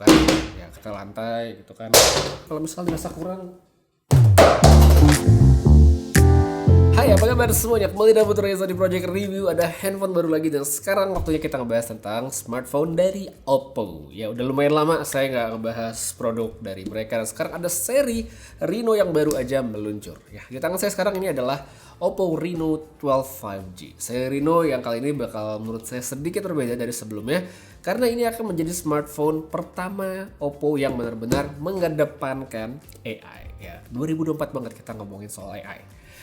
kan, ya ke lantai gitu kan. Kalau misalnya dirasa kurang, hai, apa kabar semuanya? Kembali dengan Putra Reza di Project Review. Ada handphone baru lagi dan sekarang waktunya kita ngebahas tentang smartphone dari Oppo. Ya udah lumayan lama saya nggak ngebahas produk dari mereka. Dan sekarang ada seri Reno yang baru aja meluncur. Ya di tangan saya sekarang ini adalah Oppo Reno 12 5G. Seri Reno yang kali ini bakal menurut saya sedikit berbeda dari sebelumnya karena ini akan menjadi smartphone pertama Oppo yang benar-benar mengedepankan AI. Ya 2024 banget kita ngomongin soal AI.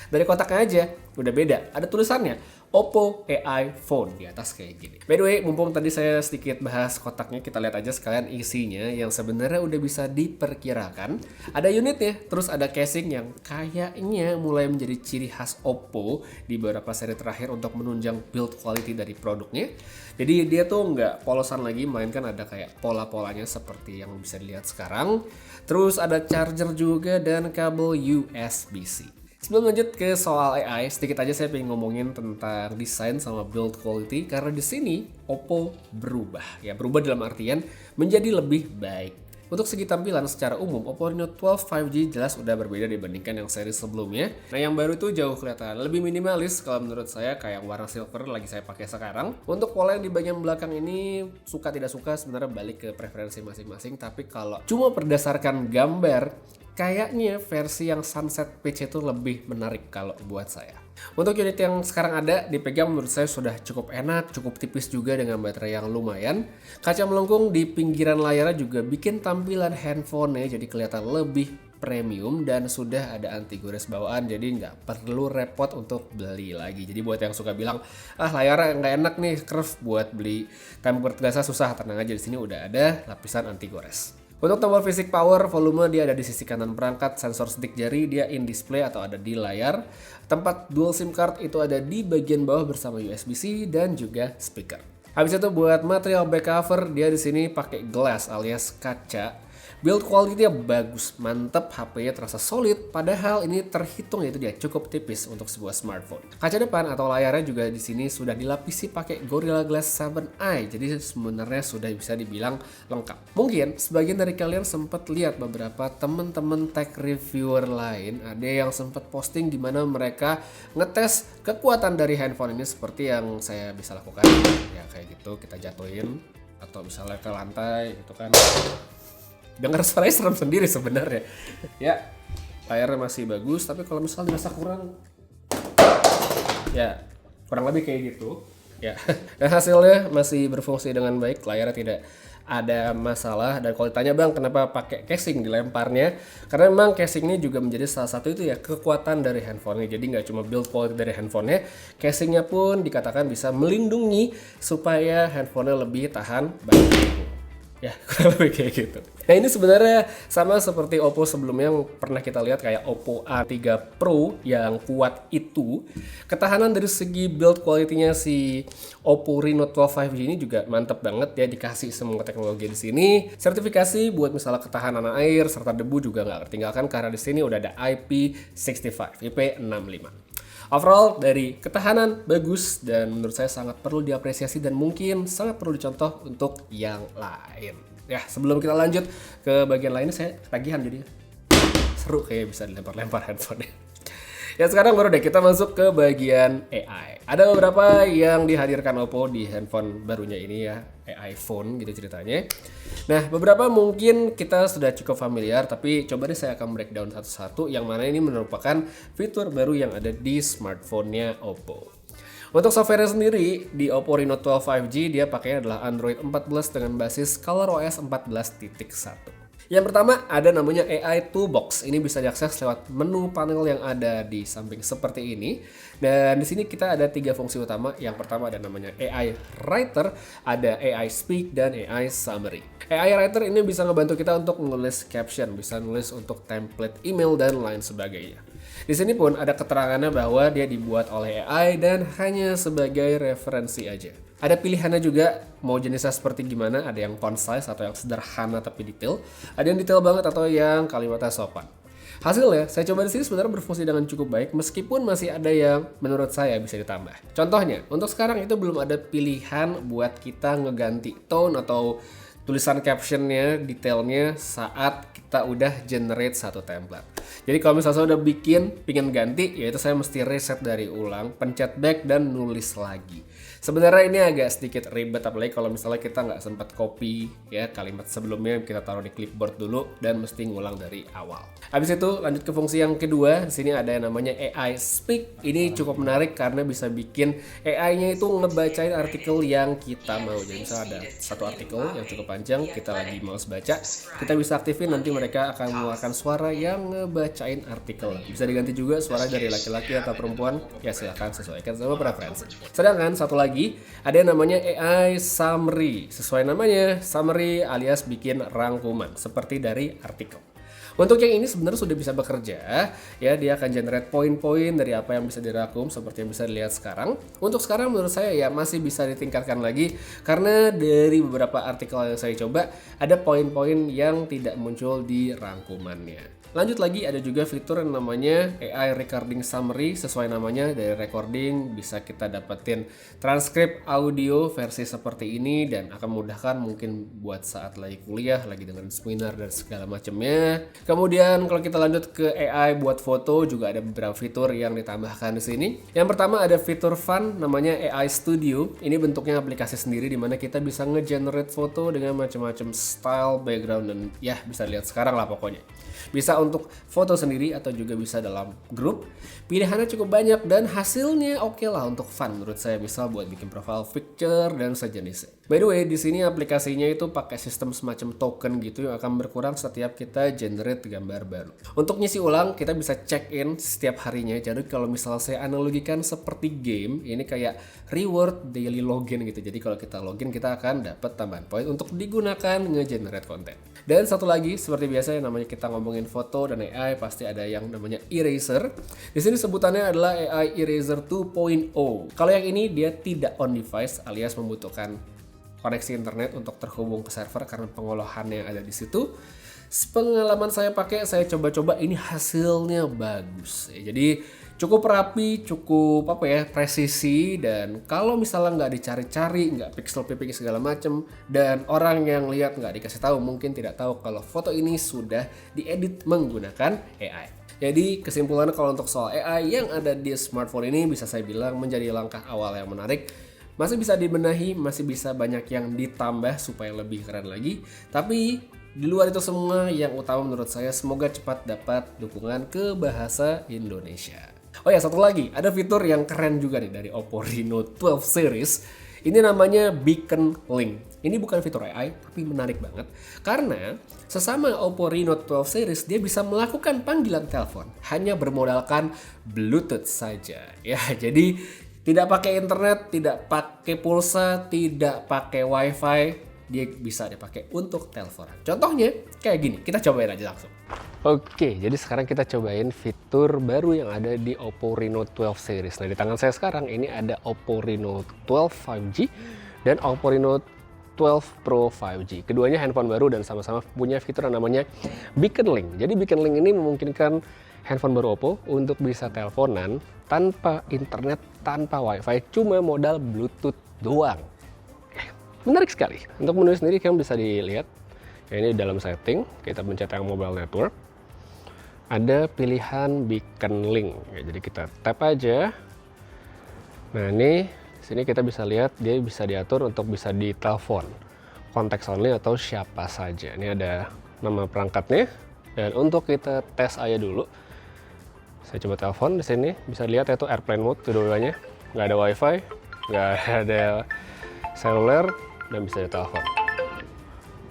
Dari kotaknya aja udah beda, ada tulisannya Oppo AI Phone di atas kayak gini. By the way, mumpung tadi saya sedikit bahas kotaknya, kita lihat aja sekalian isinya yang sebenarnya udah bisa diperkirakan. Ada unitnya, terus ada casing yang kayaknya mulai menjadi ciri khas Oppo di beberapa seri terakhir untuk menunjang build quality dari produknya. Jadi dia tuh nggak polosan lagi, melainkan ada kayak pola-polanya seperti yang bisa dilihat sekarang. Terus ada charger juga dan kabel USB-C. Sebelum lanjut ke soal AI, sedikit aja saya pengen ngomongin tentang desain sama build quality karena di sini Oppo berubah. Ya, berubah dalam artian menjadi lebih baik. Untuk segi tampilan secara umum, Oppo Reno 12 5G jelas udah berbeda dibandingkan yang seri sebelumnya. Nah, yang baru itu jauh kelihatan lebih minimalis kalau menurut saya, kayak warna silver lagi saya pakai sekarang. Untuk pola yang di bagian belakang ini suka tidak suka sebenarnya balik ke preferensi masing-masing, tapi kalau cuma berdasarkan gambar, kayaknya versi yang Sunset Peach itu lebih menarik kalau buat saya. Untuk unit yang sekarang ada dipegang menurut saya sudah cukup enak, cukup tipis juga dengan baterai yang lumayan. Kaca melengkung di pinggiran layarnya juga bikin tampilan handphonenya jadi kelihatan lebih premium dan sudah ada anti gores bawaan, jadi nggak perlu repot untuk beli lagi. Jadi buat yang suka bilang layarnya nggak enak nih, curve buat beli tempered glass susah, tenang aja, di sini udah ada lapisan anti gores. Untuk tombol fisik power, volume dia ada di sisi kanan perangkat, sensor sidik jari dia in display atau ada di layar. Tempat dual SIM card itu ada di bagian bawah bersama USB-C dan juga speaker. Habis itu buat material back cover, dia di sini pakai glass alias kaca. Build quality-nya bagus, mantep, HP-nya terasa solid, padahal ini terhitung yaitu dia cukup tipis untuk sebuah smartphone. Kaca depan atau layarnya juga di sini sudah dilapisi pakai Gorilla Glass 7i, jadi sebenarnya sudah bisa dibilang lengkap. Mungkin sebagian dari kalian sempat lihat beberapa teman-teman tech reviewer lain, ada yang sempat posting di mana mereka ngetes kekuatan dari handphone ini seperti yang saya bisa lakukan. Ya kayak gitu, kita jatuhin atau misalnya ke lantai gitu kan. Dengar suaranya serem sendiri sebenarnya. Ya, layarnya masih bagus, tapi kalau misalnya dirasa kurang, ya kurang lebih kayak gitu. Ya, dan hasilnya masih berfungsi dengan baik. Layarnya tidak ada masalah. Dan kalau ditanya bang, kenapa pakai casing dilemparnya? Karena memang casing ini juga menjadi salah satu itu ya kekuatan dari handphonenya. Jadi nggak cuma build quality dari handphonenya, casingnya pun dikatakan bisa melindungi supaya handphonenya lebih tahan banting. Ya, kurang lebih kayak gitu. Nah, ini sebenarnya sama seperti Oppo sebelumnya yang pernah kita lihat kayak Oppo A3 Pro yang kuat itu. Ketahanan dari segi build quality-nya si Oppo Reno 12 5G ini juga mantep banget ya, dikasih semua teknologi di sini. Sertifikasi buat misalnya ketahanan air serta debu juga nggak tertinggalkan karena di sini udah ada IP65, IP65. Overall dari ketahanan bagus dan menurut saya sangat perlu diapresiasi dan mungkin sangat perlu dicontoh untuk yang lain. Ya, sebelum kita lanjut ke bagian lainnya, saya tagihan jadi seru kayak bisa dilempar-lempar handphonenya. Ya sekarang baru deh kita masuk ke bagian AI. Ada beberapa yang dihadirkan Oppo di handphone barunya ini ya, AI Phone gitu ceritanya. Nah beberapa mungkin kita sudah cukup familiar, tapi coba deh saya akan breakdown satu-satu yang mana ini merupakan fitur baru yang ada di smartphone-nya Oppo. Untuk software sendiri di Oppo Reno 12 5G dia pakainya adalah Android 14 dengan basis ColorOS 14.1. Yang pertama ada namanya AI Toolbox. Ini bisa diakses lewat menu panel yang ada di samping seperti ini. Dan di sini kita ada 3 fungsi utama. Yang pertama ada namanya AI Writer, ada AI Speak dan AI Summary. AI Writer ini bisa ngebantu kita untuk menulis caption, bisa nulis untuk template email dan lain sebagainya. Di sini pun ada keterangannya bahwa dia dibuat oleh AI dan hanya sebagai referensi aja. Ada pilihannya juga mau jenisnya seperti gimana, ada yang concise atau yang sederhana tapi detail, ada yang detail banget atau yang kalimatnya sopan. Hasilnya, saya coba di sini sebenarnya berfungsi dengan cukup baik meskipun masih ada yang menurut saya bisa ditambah. Contohnya, untuk sekarang itu belum ada pilihan buat kita ngeganti tone atau tulisan captionnya, detailnya saat kita udah generate satu template. Jadi kalau misalnya saya udah pingin ganti, yaitu saya mesti reset dari ulang, pencet back dan nulis lagi. Sebenarnya ini agak sedikit ribet, apalagi kalau misalnya kita nggak sempat copy ya kalimat sebelumnya, kita taruh di clipboard dulu dan mesti ngulang dari awal. Habis itu lanjut ke fungsi yang kedua. Di sini ada yang namanya AI Speak. Ini cukup menarik karena bisa bikin AI-nya itu ngebacain artikel yang kita mau. Jadi misalnya ada satu artikel yang cukup panjang, kita lagi males baca, kita bisa aktifin, nanti mereka akan mengeluarkan suara yang ngebacain artikel. Bisa diganti juga suara dari laki-laki atau perempuan, ya silahkan sesuaikan sama preferensi. Sedangkan satu lagi ada yang namanya AI Summary. Sesuai namanya, summary alias bikin rangkuman seperti dari artikel. Untuk yang ini sebenarnya sudah bisa bekerja, ya dia akan generate poin-poin dari apa yang bisa dirangkum seperti yang bisa dilihat sekarang. Untuk sekarang menurut saya ya masih bisa ditingkatkan lagi karena dari beberapa artikel yang saya coba ada poin-poin yang tidak muncul di rangkumannya. Lanjut lagi ada juga fitur yang namanya AI Recording Summary. Sesuai namanya, dari recording bisa kita dapetin transkrip audio versi seperti ini dan akan memudahkan mungkin buat saat lagi kuliah, lagi dengerin seminar dan segala macamnya. Kemudian kalau kita lanjut ke AI buat foto, juga ada beberapa fitur yang ditambahkan di sini. Yang pertama ada fitur fun namanya AI Studio. Ini bentuknya aplikasi sendiri di mana kita bisa nge-generate foto dengan macam-macam style, background, dan ya bisa lihat sekarang lah pokoknya. Bisa untuk foto sendiri atau juga bisa dalam grup. Pilihannya cukup banyak dan hasilnya oke lah untuk fun menurut saya, misal buat bikin profile picture dan sejenisnya. By the way, di sini aplikasinya itu pakai sistem semacam token gitu yang akan berkurang setiap kita generate gambar baru. Untuk ngisi ulang kita bisa check in setiap harinya. Jadi kalau misalnya saya analogikan seperti game, ini kayak reward daily login gitu. Jadi kalau kita login kita akan dapat tambahan poin untuk digunakan nge-generate konten. Dan satu lagi seperti biasa yang namanya kita ngomongin foto dan AI, pasti ada yang namanya eraser. Di sini sebutannya adalah AI Eraser 2.0. Kalau yang ini dia tidak on device alias membutuhkan koneksi internet untuk terhubung ke server karena pengolahannya ada di situ. Pengalaman saya pakai, saya coba-coba, ini hasilnya bagus. Jadi cukup rapi, cukup presisi, dan kalau misalnya nggak dicari-cari, nggak pixel-pixel segala macem, dan orang yang lihat nggak dikasih tahu, mungkin tidak tahu kalau foto ini sudah diedit menggunakan AI. Jadi kesimpulannya kalau untuk soal AI yang ada di smartphone ini bisa saya bilang menjadi langkah awal yang menarik. Masih bisa dibenahi, masih bisa banyak yang ditambah supaya lebih keren lagi. Tapi di luar itu semua, yang utama menurut saya semoga cepat dapat dukungan ke bahasa Indonesia. Oh ya, satu lagi, ada fitur yang keren juga nih dari Oppo Reno 12 series. Ini namanya Beacon Link. Ini bukan fitur AI, tapi menarik banget. Karena sesama Oppo Reno 12 series, dia bisa melakukan panggilan telepon hanya bermodalkan Bluetooth saja. Ya, jadi tidak pakai internet, tidak pakai pulsa, tidak pakai wifi, dia bisa dipakai untuk telepon. Contohnya kayak gini, kita cobain aja langsung. Oke, jadi sekarang kita cobain fitur baru yang ada di Oppo Reno 12 series. Nah, di tangan saya sekarang ini ada Oppo Reno 12 5G dan Oppo Reno 12 Pro 5G. Keduanya handphone baru dan sama-sama punya fitur yang namanya Beacon Link. Jadi Beacon Link ini memungkinkan handphone baru Oppo untuk bisa teleponan tanpa internet, tanpa wifi, cuma modal Bluetooth doang. Menarik sekali. Untuk menu sendiri kamu bisa dilihat. Ya, ini dalam setting, kita pencet yang mobile network. Ada pilihan Beacon Link. Ya, jadi kita tap aja. Nah, ini sini kita bisa lihat dia bisa diatur untuk bisa ditelepon, konteks only atau siapa saja. Ini ada nama perangkatnya. Dan untuk kita tes aja dulu. Saya coba telepon di sini, bisa lihat itu airplane mode kedua-duanya, nggak ada wifi, nggak ada seluler, dan bisa ditelepon.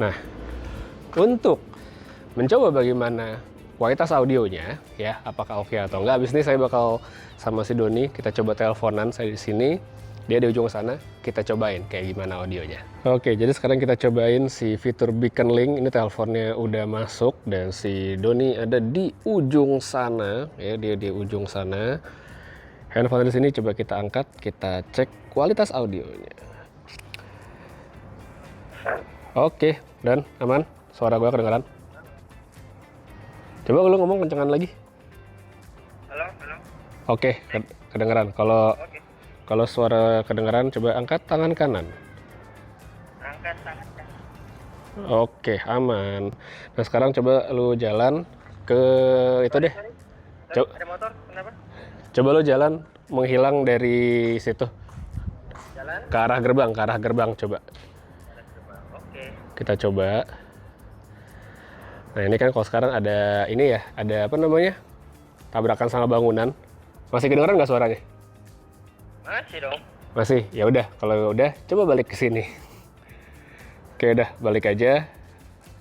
Nah, untuk mencoba bagaimana kualitas audionya, ya apakah oke atau enggak, abis ini saya bakal sama si Doni kita coba teleponan. Saya di sini, dia di ujung sana, kita cobain kayak gimana audionya. Oke, jadi sekarang kita cobain si fitur Beacon Link. Ini teleponnya udah masuk dan si Doni ada di ujung sana, ya dia di ujung sana. Handphone di sini coba kita angkat, kita cek kualitas audionya. Oke, dan aman, suara gua kedengaran. Coba lu ngomong kencengan lagi. Halo. Oke, kedengaran. Kalau suara kedengaran, coba angkat tangan kanan. Angkat tangan. Oke, aman. Nah, sekarang coba lu jalan ke itu deh. Sorry. Co- Ada motor, kenapa? Coba lu jalan menghilang dari situ Jalan. ke arah gerbang coba. Ada gerbang. Oke. Kita coba. Nah, ini kan kalau sekarang ada ini ya, ada apa namanya? Tabrakan sama bangunan. Masih kedengeran nggak suaranya? Masih dong. Masih. Ya udah, kalau udah coba balik ke sini. Oke, udah balik aja.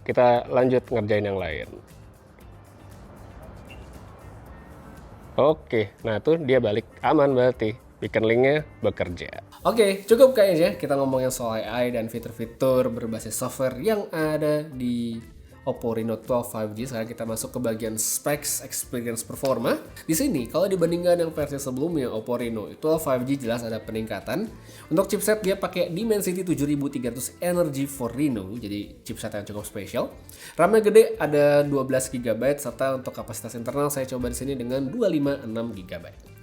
Kita lanjut ngerjain yang lain. Oke, nah tuh dia balik aman berarti. Beacon linknya bekerja. Oke, cukup kayaknya kita ngomongin soal AI dan fitur-fitur berbasis software yang ada di Oppo Reno 12 5G. Sekarang kita masuk ke bagian specs, experience, performa. Di sini kalau dibandingkan yang versi sebelumnya Oppo Reno 12 5G jelas ada peningkatan. Untuk chipset dia pakai Dimensity 7300 Energy for Reno, jadi chipset yang cukup spesial. RAM-nya gede ada 12 GB serta untuk kapasitas internal saya coba di sini dengan 256 GB.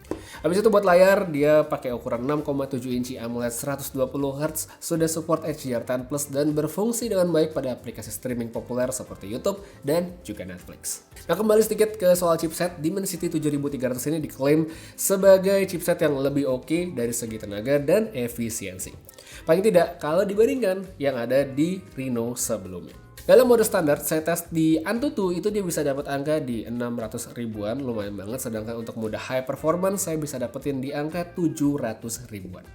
Habis itu buat layar dia pakai ukuran 6,7 inci AMOLED 120 Hz, sudah support HDR10+ dan berfungsi dengan baik pada aplikasi streaming populer seperti YouTube dan juga Netflix. Nah, kembali sedikit ke soal chipset, Dimensity 7300 ini diklaim sebagai chipset yang lebih oke dari segi tenaga dan efisiensi. Paling tidak kalau dibandingkan yang ada di Reno sebelumnya. Dalam mode standar, saya tes di Antutu itu dia bisa dapat angka di 600 ribuan, lumayan banget. Sedangkan untuk mode high performance saya bisa dapetin di angka 700 ribuan.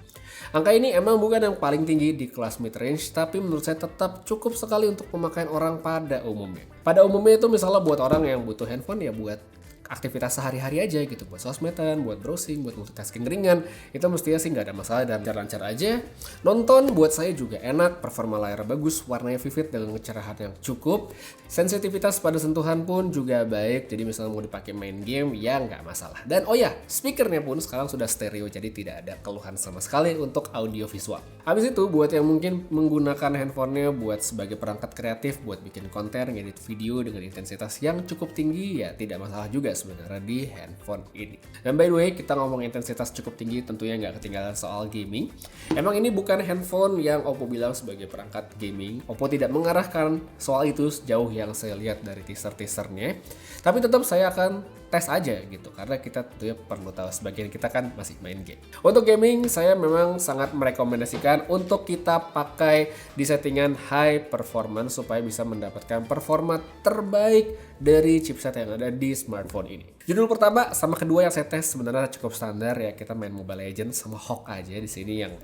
Angka ini emang bukan yang paling tinggi di kelas mid range, tapi menurut saya tetap cukup sekali untuk pemakaian orang pada umumnya. Pada umumnya itu misalnya buat orang yang butuh handphone ya buat aktivitas sehari-hari aja gitu, buat sosmedan, buat browsing, buat multitasking ringan, itu mestinya sih nggak ada masalah dan lancar-lancar aja. Nonton buat saya juga enak, performa layar bagus, warnanya vivid dengan kecerahan yang cukup, sensitivitas pada sentuhan pun juga baik, jadi misalnya mau dipakai main game ya nggak masalah. Dan oh ya, speakernya pun sekarang sudah stereo, jadi tidak ada keluhan sama sekali untuk audio visual. Habis itu buat yang mungkin menggunakan handphonenya buat sebagai perangkat kreatif, buat bikin konten, ngedit video dengan intensitas yang cukup tinggi ya tidak masalah juga sebenarnya di handphone ini. Dan by the way, kita ngomong intensitas cukup tinggi tentunya nggak ketinggalan soal gaming. Emang ini bukan handphone yang Oppo bilang sebagai perangkat gaming. Oppo tidak mengarahkan soal itu sejauh yang saya lihat dari teaser-teasernya. Tapi tetap saya akan tes aja gitu, karena kita tentunya perlu tahu sebagian kita kan masih main game. Untuk gaming saya memang sangat merekomendasikan untuk kita pakai di settingan high performance supaya bisa mendapatkan performa terbaik dari chipset yang ada di smartphone ini. Judul pertama sama kedua yang saya tes sebenarnya cukup standar ya, kita main Mobile Legends sama Hawk aja di sini yang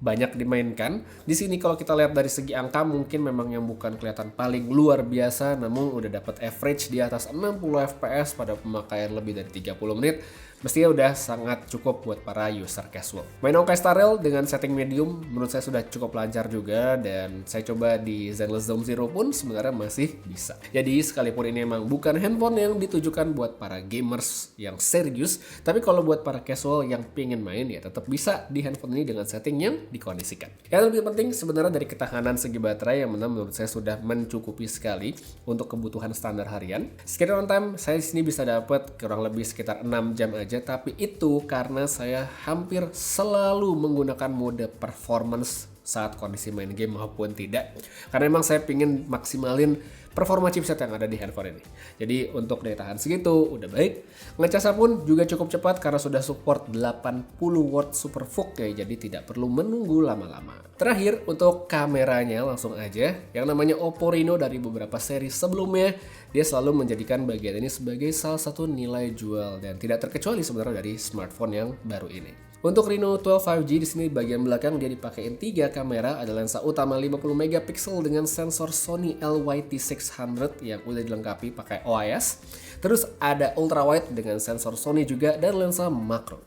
banyak dimainkan. Di sini kalau kita lihat dari segi angka mungkin memang yang bukan kelihatan paling luar biasa, namun udah dapat average di atas 60 fps pada pemakaian lebih dari 30 menit. Mestinya udah sangat cukup buat para user casual. Main Honkai Star Rail dengan setting medium menurut saya sudah cukup lancar juga, dan saya coba di Zenless Zone Zero pun sebenarnya masih bisa. Jadi sekalipun ini emang bukan handphone yang ditujukan buat para gamers yang serius, tapi kalau buat para casual yang pengen main ya tetap bisa di handphone ini dengan setting yang dikondisikan. Yang lebih penting sebenarnya dari ketahanan segi baterai yang menurut saya sudah mencukupi sekali untuk kebutuhan standar harian. Screen on time saya di sini bisa dapat kurang lebih sekitar 6 jam aja, tapi itu karena saya hampir selalu menggunakan mode performance saat kondisi main game maupun tidak, karena memang saya pingin maksimalin performa chipset yang ada di handphone ini. Jadi untuk daya tahan segitu udah baik. Ngecasnya pun juga cukup cepat karena sudah support 80 watt super VOOC ya, jadi tidak perlu menunggu lama-lama. Terakhir untuk kameranya langsung aja, yang namanya Oppo Reno dari beberapa seri sebelumnya dia selalu menjadikan bagian ini sebagai salah satu nilai jual dan tidak terkecuali sebenarnya dari smartphone yang baru ini. Untuk Reno 12 5G di sini bagian belakang dia dipakein 3 kamera, ada lensa utama 50 megapiksel dengan sensor Sony LYT600 yang udah dilengkapi pakai OIS. Terus ada ultra wide dengan sensor Sony juga dan lensa makro.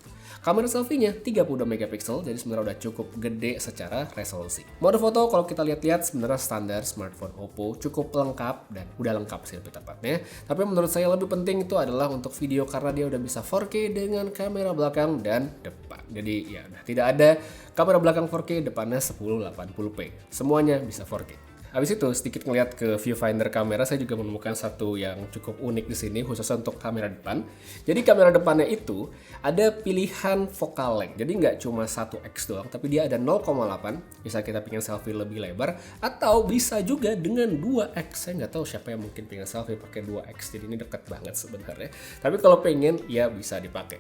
Kamera selfie-nya 32 megapiksel, jadi sebenarnya udah cukup gede secara resolusi. Mode foto kalau kita lihat-lihat sebenarnya standar smartphone Oppo, cukup lengkap dan udah lengkap sih lebih tepatnya. Tapi menurut saya lebih penting itu adalah untuk video karena dia udah bisa 4K dengan kamera belakang dan depan. Jadi ya udah tidak ada kamera belakang 4K, depannya 1080p. Semuanya bisa 4K. Habis itu sedikit ngeliat ke viewfinder kamera, saya juga menemukan satu yang cukup unik di sini, khususnya untuk kamera depan. Jadi kamera depannya itu ada pilihan focal length. Jadi nggak cuma 1x doang, tapi dia ada 0,8. Bisa kita pengen selfie lebih lebar, atau bisa juga dengan 2x. Saya nggak tahu siapa yang mungkin pengen selfie pakai 2x. Jadi ini dekat banget sebenarnya. Tapi kalau pengen, ya bisa dipakai.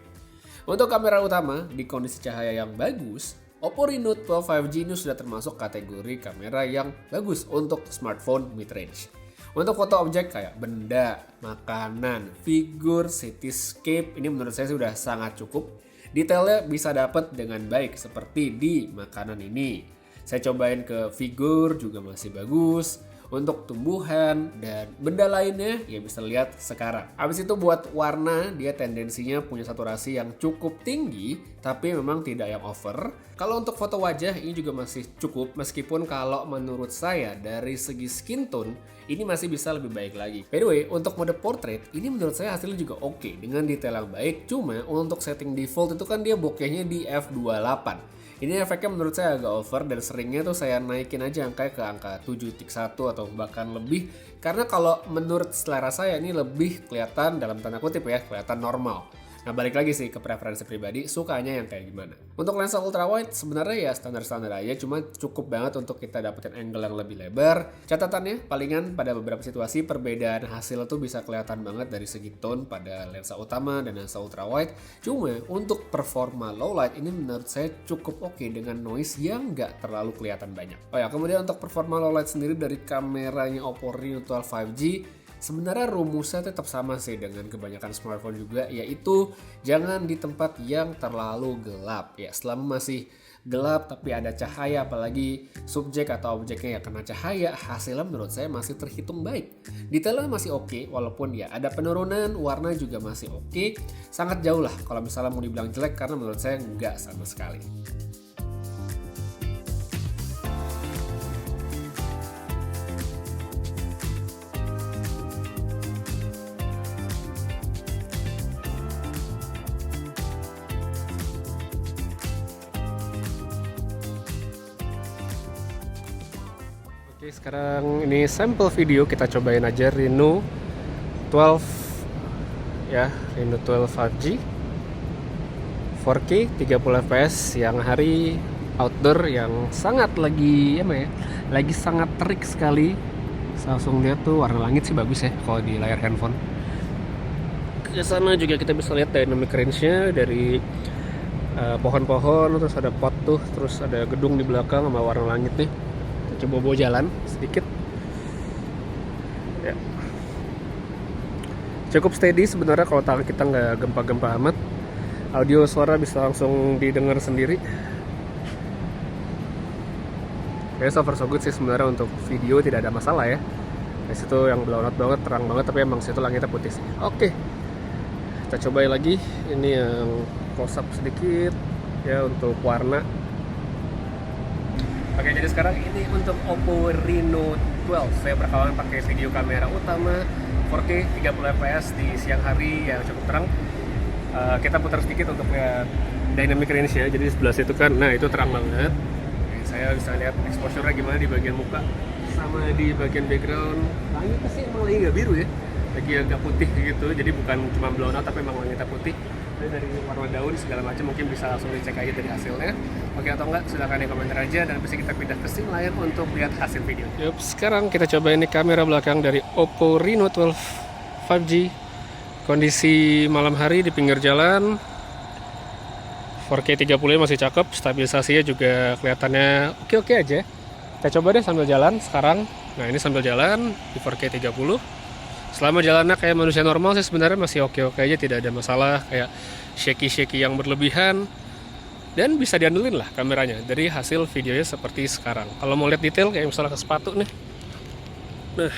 Untuk kamera utama di kondisi cahaya yang bagus, Oppo Reno 12 5G ini sudah termasuk kategori kamera yang bagus untuk smartphone mid-range. Untuk foto objek kayak benda, makanan, figur, cityscape, ini menurut saya sudah sangat cukup. Detailnya bisa dapat dengan baik seperti di makanan ini. Saya cobain ke figur juga masih bagus. Untuk tumbuhan dan benda lainnya ya bisa lihat sekarang. Habis itu buat warna, dia tendensinya punya saturasi yang cukup tinggi, tapi memang tidak yang over. Kalau untuk foto wajah ini juga masih cukup, meskipun kalau menurut saya dari segi skin tone ini masih bisa lebih baik lagi. By the way, untuk mode portrait ini menurut saya hasilnya juga oke dengan detail yang baik. Cuma untuk setting default itu kan dia bokehnya di f28. Ini efeknya menurut saya agak over dan seringnya tuh saya naikin aja angka ke angka 7.1 atau bahkan lebih. Karena kalau menurut selera saya ini lebih kelihatan dalam tanda kutip ya, kelihatan normal. Nah balik lagi sih ke preferensi pribadi, sukanya yang kayak gimana. Untuk lensa ultrawide sebenarnya ya standar-standar aja, cuma cukup banget untuk kita dapetin angle yang lebih lebar. Catatannya palingan pada beberapa situasi perbedaan hasil tuh bisa kelihatan banget dari segi tone pada lensa utama dan lensa ultrawide. Cuma untuk performa low light ini menurut saya cukup oke dengan noise yang nggak terlalu kelihatan banyak. Oh ya, kemudian untuk performa low light sendiri dari kameranya Oppo Reno 12 5G, sebenarnya rumusnya tetap sama sih dengan kebanyakan smartphone juga, yaitu jangan di tempat yang terlalu gelap ya. Selama masih gelap tapi ada cahaya, apalagi subjek atau objeknya ya kena cahaya, hasilnya menurut saya masih terhitung baik. Detailnya masih oke, walaupun ya ada penurunan, warna juga masih oke. Sangat jauh lah kalau misalnya mau dibilang jelek, karena menurut saya nggak sama sekali. Oke, sekarang ini sampel video, kita cobain aja Reno 12 ya, Reno 12 5G 4K 30 fps siang hari outdoor yang sangat lagi lagi sangat terik sekali. Langsung lihat tuh warna langit sih bagus ya kalau di layar handphone. Ke sana juga kita bisa lihat dynamic range-nya dari pohon-pohon, terus ada pot tuh, terus ada gedung di belakang sama warna langit nih. Coba bawa jalan sedikit ya. Cukup steady sebenarnya kalau tangan kita nggak gempa-gempa amat. Audio suara bisa langsung didengar sendiri. Ya so far so good sih sebenarnya. Untuk video tidak ada masalah ya. Di situ yang blown out banget, terang banget, tapi emang situ langitnya putih sih. Oke, kita cobain lagi. Ini yang close up sedikit ya untuk warna. Oke, jadi sekarang ini untuk Oppo Reno 12. Saya berkawan pakai video kamera utama 4K 30 fps di siang hari yang cukup terang. Kita putar sedikit untuk lihat dynamic range ya. Jadi sebelah situ kan, nah itu terang banget. Oke, saya bisa lihat exposure-nya gimana di bagian muka sama di bagian background. Langitnya sih emang lagi nggak biru ya, lagi agak putih gitu. Jadi bukan cuma blown out tapi emang langitnya putih. Dari warna daun segala macam mungkin bisa langsung dicek aja dari hasilnya. Oke atau enggak, silahkan di komentar aja, dan bisa kita pindah ke scene lain untuk lihat hasil video. Yup, sekarang kita coba ini kamera belakang dari Oppo Reno 12 5G. Kondisi malam hari di pinggir jalan, 4K 30 masih cakep, stabilisasinya juga kelihatannya oke-oke aja. Kita coba deh sambil jalan sekarang. Nah ini sambil jalan di 4K 30. Selama jalannya kayak manusia normal sih sebenarnya masih oke-oke aja, tidak ada masalah kayak shaky-shaky yang berlebihan. Dan bisa diandelin lah kameranya dari hasil videonya seperti sekarang. Kalau mau lihat detail kayak misalnya ke sepatu nih, nah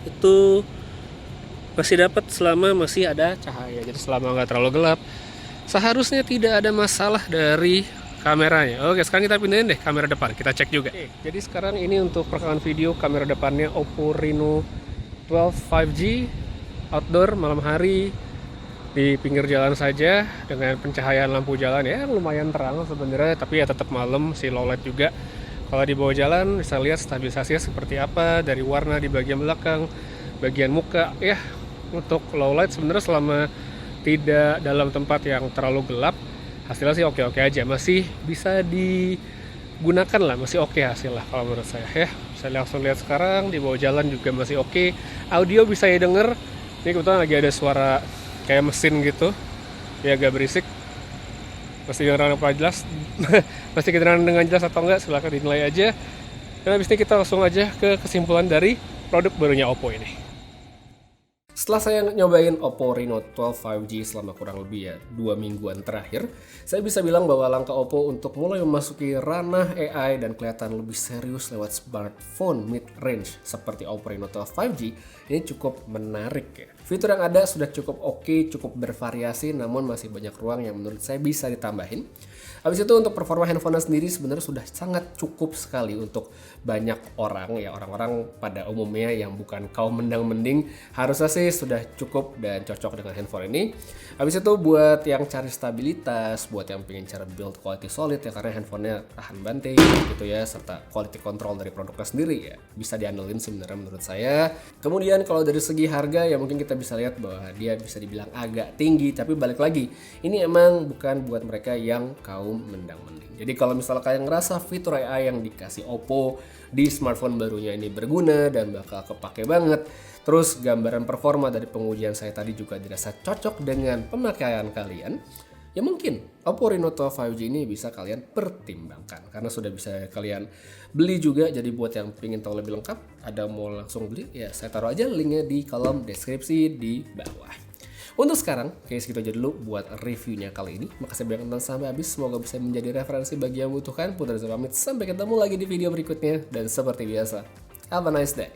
itu masih dapat selama masih ada cahaya. Jadi selama nggak terlalu gelap, seharusnya tidak ada masalah dari kameranya. Oke, sekarang kita pindahin deh kamera depan, kita cek juga. Oke, jadi sekarang ini untuk perekaman video kamera depannya Oppo Reno 12 5G outdoor malam hari di pinggir jalan saja dengan pencahayaan lampu jalan ya lumayan terang sebenarnya, tapi ya tetap malam, si low light juga. Kalau di bawah jalan bisa lihat stabilisasinya seperti apa dari warna di bagian belakang, bagian muka. Ya, untuk low light sebenarnya selama tidak dalam tempat yang terlalu gelap, hasilnya sih oke-oke aja. Masih bisa digunakan lah, masih oke hasilnya kalau menurut saya ya. Saya langsung lihat sekarang di bawah jalan juga masih oke. Audio bisa ya denger. Ini kebetulan lagi ada suara kayak mesin gitu, ya agak berisik. Masih kedengeran apa jelas? Masih kedengeran dengan jelas atau enggak? Silahkan dinilai aja. Dan habis ini kita langsung aja ke kesimpulan dari produk barunya Oppo ini. Setelah saya nyobain Oppo Reno 12 5G selama kurang lebih 2 mingguan terakhir, saya bisa bilang bahwa langkah Oppo untuk mulai memasuki ranah AI dan kelihatan lebih serius lewat smartphone mid-range seperti Oppo Reno 12 5G ini cukup menarik ya. Fitur yang ada sudah cukup oke, cukup bervariasi, namun masih banyak ruang yang menurut saya bisa ditambahin. Habis itu untuk performa handphone sendiri sebenarnya sudah sangat cukup sekali untuk banyak orang ya, orang-orang pada umumnya yang bukan kaum mendang-mending harusnya sih sudah cukup dan cocok dengan handphone ini. Habis itu buat yang cari stabilitas, buat yang pengen cara build quality solid ya, karena handphonenya tahan banting gitu ya, serta quality control dari produknya sendiri ya bisa diandelin sebenarnya menurut saya. Kemudian kalau dari segi harga ya mungkin kita bisa lihat bahwa dia bisa dibilang agak tinggi, tapi balik lagi ini emang bukan buat mereka yang kaum mendang-mending. Jadi kalau misalnya kalian ngerasa fitur AI yang dikasih Oppo di smartphone barunya ini berguna dan bakal kepake banget, terus gambaran performa dari pengujian saya tadi juga dirasa cocok dengan pemakaian kalian, ya mungkin Oppo Reno 12 5G ini bisa kalian pertimbangkan karena sudah bisa kalian beli juga. Jadi buat yang pengen tahu lebih lengkap, ada mau langsung beli ya, saya taruh aja linknya di kolom deskripsi di bawah. Untuk sekarang, kayak segitu aja dulu buat reviewnya kali ini. Makasih banyak nonton sampai habis, semoga bisa menjadi referensi bagi yang membutuhkan. Putra pamit, sampai ketemu lagi di video berikutnya. Dan seperti biasa, have a nice day.